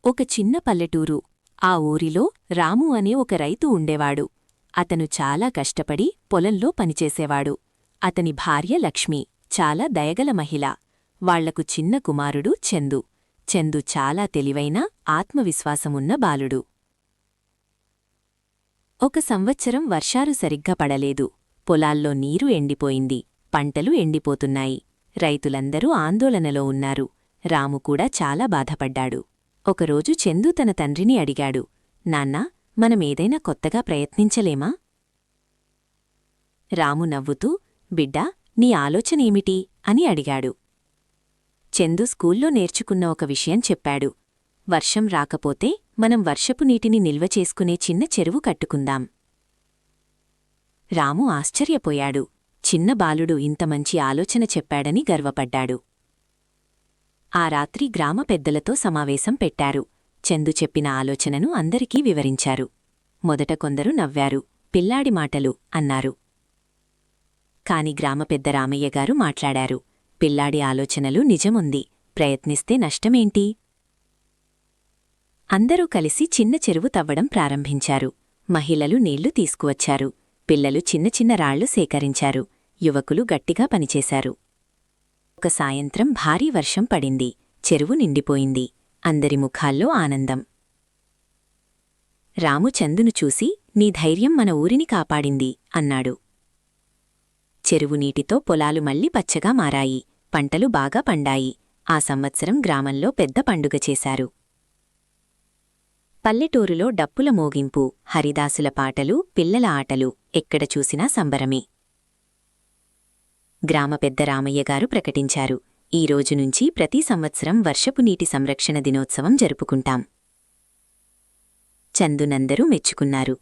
ఒక చిన్న పల్లెటూరు. ఆ ఊరిలో రాము అనే ఒక రైతు ఉండేవాడు. అతను చాలా కష్టపడి పొలంలో పనిచేసేవాడు. అతని భార్య లక్ష్మి చాలా దయగల మహిళ. వాళ్లకు చిన్న కుమారుడు చందు. చందు చాలా తెలివైన, ఆత్మవిశ్వాసమున్న బాలుడు. ఒక సంవత్సరం వర్షాలు సరిగ్గా పడలేదు. పొలాల్లో నీరు ఎండిపోయింది. పంటలు ఎండిపోతున్నాయి. రైతులందరూ ఆందోళనలో ఉన్నారు. రాము కూడా చాలా బాధపడ్డాడు. ఒకరోజు చందు తన తండ్రిని అడిగాడు, నాన్నా, మనమేదైనా కొత్తగా ప్రయత్నించలేమా? రాము నవ్వుతూ, బిడ్డా, నీ ఆలోచనేమిటి అని అడిగాడు. చందు స్కూల్లో నేర్చుకున్న ఒక విషయం చెప్పాడు. వర్షం రాకపోతే మనం వర్షపు నీటిని నిల్వ చేసుకునే చిన్న చెరువు కట్టుకుందాం. రాము ఆశ్చర్యపోయాడు. చిన్న బాలుడు ఇంత మంచి ఆలోచన చెప్పాడని గర్వపడ్డాడు. ఆ రాత్రి గ్రామ పెద్దలతో సమావేశం పెట్టారు. చందు చెప్పిన ఆలోచనను అందరికీ వివరించారు. మొదట కొందరు నవ్వారు. పిల్లాడి మాటలు అన్నారు. కాని గ్రామ పెద్ద రామయ్యగారు మాట్లాడారు. పిల్లాడి ఆలోచనలు నిజముంది. ప్రయత్నిస్తే నష్టమేంటి? అందరూ కలిసి చిన్న చెరువు తవ్వడం ప్రారంభించారు. మహిళలు నీళ్లు తీసుకువచ్చారు. పిల్లలు చిన్న చిన్న రాళ్లు సేకరించారు. యువకులు గట్టిగా పనిచేశారు. ఒక సాయంత్రం భారీ వర్షం పడింది. చెరువు నిండిపోయింది. అందరి ముఖాల్లో ఆనందం. రాము చందును చూసి, నీ ధైర్యం మన ఊరిని కాపాడింది అన్నాడు. చెరువు నీటితో పొలాలు మళ్లీ పచ్చగా మారాయి. పంటలు బాగా పండాయి. ఆ సంవత్సరం గ్రామంలో పెద్ద పండుగ చేశారు. పల్లెటూరులో డప్పుల మోగింపు, హరిదాసుల పాటలు, పిల్లల ఆటలు, ఎక్కడ చూసినా సంబరమే. గ్రామ పెద్ద రామయ్యగారు ప్రకటించారు, ఈ రోజునుంచి ప్రతి సంవత్సరం వర్షపు నీటి సంరక్షణ దినోత్సవం జరుపుకుంటాం. చందునందరూ మెచ్చుకున్నారు.